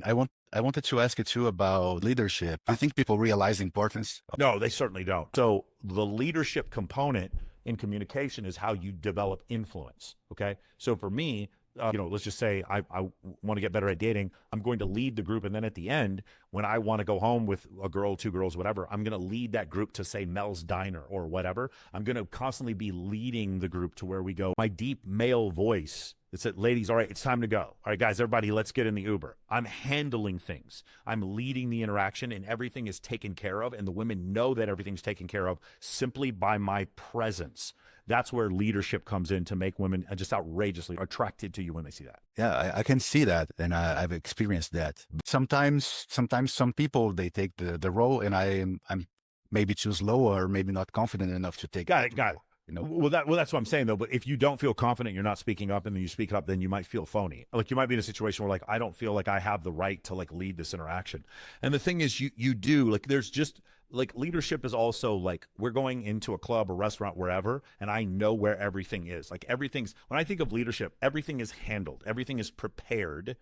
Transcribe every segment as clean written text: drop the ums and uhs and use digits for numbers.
And I wanted to ask you too about leadership. I think people realize the importance. No, they certainly don't. So the leadership component in communication is how you develop influence. Okay. So for me, let's just say I want to get better at dating. I'm going to lead the group. And then at the end, when I want to go home with a girl, two girls, whatever, I'm going to lead that group to say Mel's Diner or whatever. I'm going to constantly be leading the group to where we go. My deep male voice, it said, ladies, all right, it's time to go. All right, guys, everybody, let's get in the Uber. I'm handling things. I'm leading the interaction, and everything is taken care of. And the women know that everything's taken care of simply by my presence. That's where leadership comes in to make women just outrageously attracted to you when they see that. Yeah, I can see that, and I've experienced that. Sometimes some people, they take the role, and I'm maybe too slow or maybe not confident enough to take. Got it. You know? Well, that's what I'm saying, though. But if you don't feel confident, you're not speaking up, and then you speak up, then you might feel phony. Like you might be in a situation where, like, I don't feel like I have the right to like lead this interaction. And the thing is, you do. Like, there's just like leadership is also like we're going into a club or restaurant, wherever, and I know where everything is. Like everything's when I think of leadership, everything is handled, everything is prepared.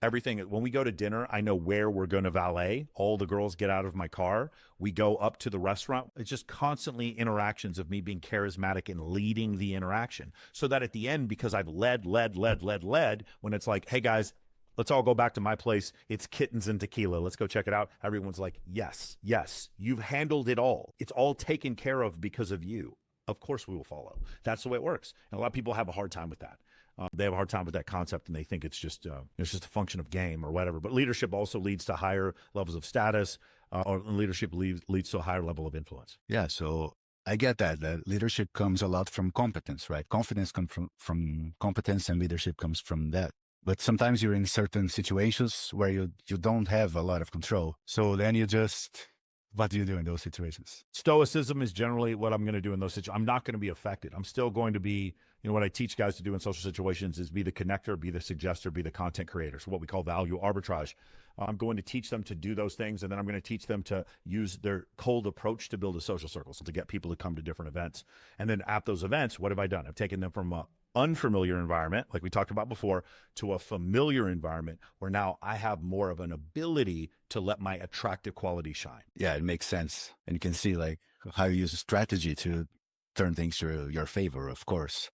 Everything, when we go to dinner, I know where we're going to valet. All the girls get out of my car. We go up to the restaurant. It's just constantly interactions of me being charismatic and leading the interaction. So that at the end, because I've led, when it's like, hey guys, let's all go back to my place. It's kittens and tequila. Let's go check it out. Everyone's like, yes, you've handled it all. It's all taken care of because of you. Of course we will follow. That's the way it works. And a lot of people have a hard time with that. They have a hard time with that concept, and they think it's just a function of game or whatever. But leadership also leads to higher levels of status, or leadership leads to a higher level of influence. Yeah, so I get that leadership comes a lot from competence, right? Confidence comes from competence, and leadership comes from that. But sometimes you're in certain situations where you don't have a lot of control. So then what do you do in those situations? Stoicism is generally what I'm going to do in those situations. I'm not going to be affected. I'm still going to be, what I teach guys to do in social situations is be the connector, be the suggester, be the content creator. So what we call value arbitrage. I'm going to teach them to do those things, and then I'm going to teach them to use their cold approach to build a social circle, so to get people to come to different events. And then at those events, what have I done? I've taken them from a unfamiliar environment, like we talked about before, to a familiar environment where now I have more of an ability to let my attractive quality shine. Yeah, it makes sense. And you can see like how you use a strategy to turn things to your favor, of course.